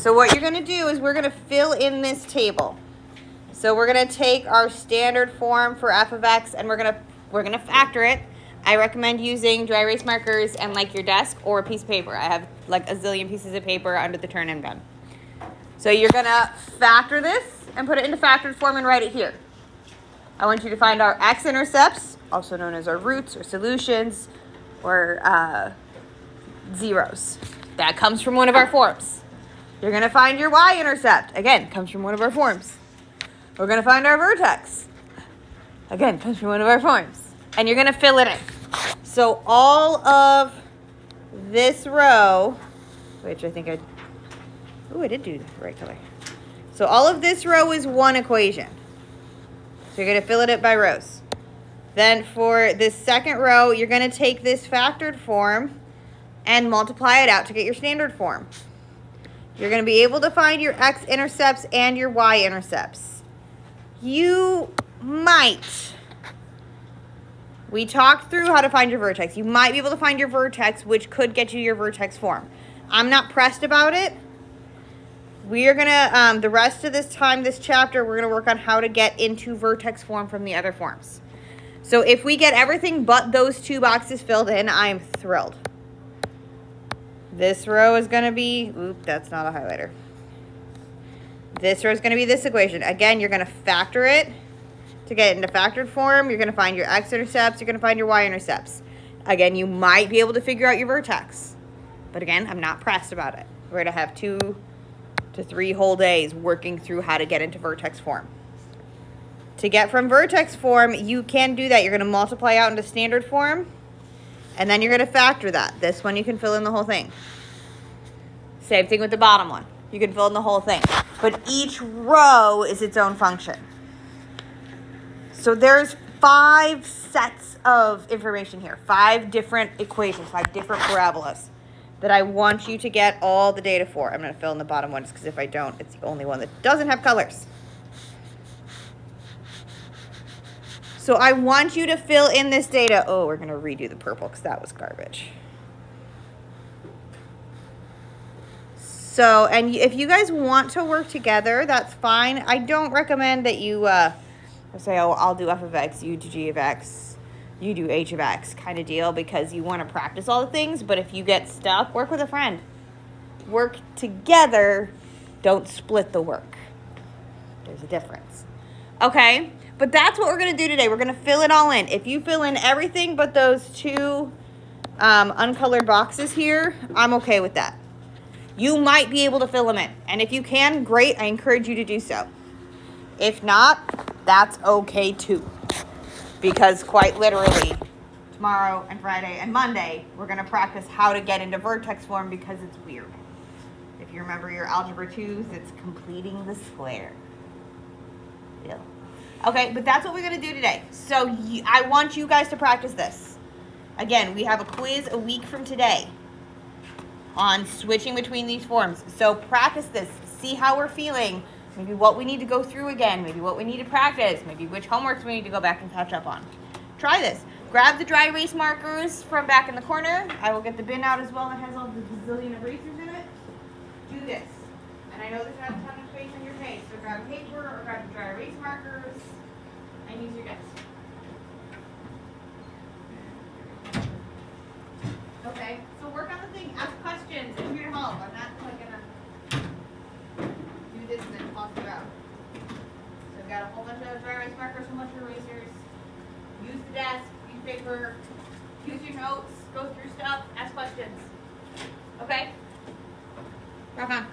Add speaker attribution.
Speaker 1: So what you're gonna do is we're gonna fill in this table. So we're gonna take our standard form for f of x and we're gonna factor it. I recommend using dry erase markers and like your desk or a piece of paper. I have like a zillion pieces of paper under the turn-in gun. So you're gonna factor this and put it into factored form and write it here. I want you to find our x-intercepts, also known as our roots or solutions or zeros. That comes from one of our forms. You're gonna find your y-intercept. Again, comes from one of our forms. We're gonna find our vertex. Again, comes from one of our forms. And you're gonna fill it in. So all of this row, which I think I did do the right color. So all of this row is one equation. So you're gonna fill it in by rows. Then for this second row, you're gonna take this factored form and multiply it out to get your standard form. You're gonna be able to find your x-intercepts and your y-intercepts. You might. We talked through how to find your vertex. You might be able to find your vertex, which could get you your vertex form. I'm not pressed about it. We are gonna, the rest of this time, this chapter, we're gonna work on how to get into vertex form from the other forms. So if we get everything but those two boxes filled in, I'm thrilled. This row is gonna be, that's not a highlighter. This row is gonna be this equation. Again, you're gonna factor it. To get it into factored form, you're going to find your x-intercepts, you're going to find your y-intercepts. Again, you might be able to figure out your vertex. But again, I'm not pressed about it. We're going to have 2 to 3 whole days working through how to get into vertex form. To get from vertex form, you can do that. You're going to multiply out into standard form, and then you're going to factor that. This one, you can fill in the whole thing. Same thing with the bottom one. You can fill in the whole thing. But each row is its own function. So there's 5 sets of information here, 5 different equations, 5 different parabolas that I want you to get all the data for. I'm going to fill in the bottom one just because if I don't, it's the only one that doesn't have colors. So I want you to fill in this data. Oh, we're going to redo the purple because that was garbage. So, and if you guys want to work together, that's fine. I don't recommend that you say, oh, I'll do f of x, you do g of x, you do h of x kind of deal, because you want to practice all the things. But if you get stuck, work with a friend. Work together. Don't split the work. There's a difference. Okay, but that's what we're going to do today. We're going to fill it all in. If you fill in everything but those 2 uncolored boxes here, I'm okay with that. You might be able to fill them in. And if you can, great. I encourage you to do so. If not, that's okay too. Because quite literally, tomorrow and Friday and Monday, we're going to practice how to get into vertex form because it's weird. If you remember your Algebra 2s, it's completing the square. Yeah. Okay, but that's what we're going to do today. So I want you guys to practice this. Again, we have a quiz a week from today on switching between these forms. So practice this. See how we're feeling. Maybe what we need to go through again. Maybe what we need to practice. Maybe which homeworks we need to go back and catch up on. Try this. Grab the dry erase markers from back in the corner. I will get the bin out as well that has all the bazillion erasers in it. Do this. And I know there's not a ton of space on your page, so grab paper or grab the dry erase markers and use your desk. Okay, so work on the thing. Ask questions. I'm here to help. I'm not gonna do this and then toss it out. So I've got a whole bunch of dry erase markers, a whole bunch of erasers. Use the desk, use paper, use your notes, go through stuff, ask questions. Okay? Rock on.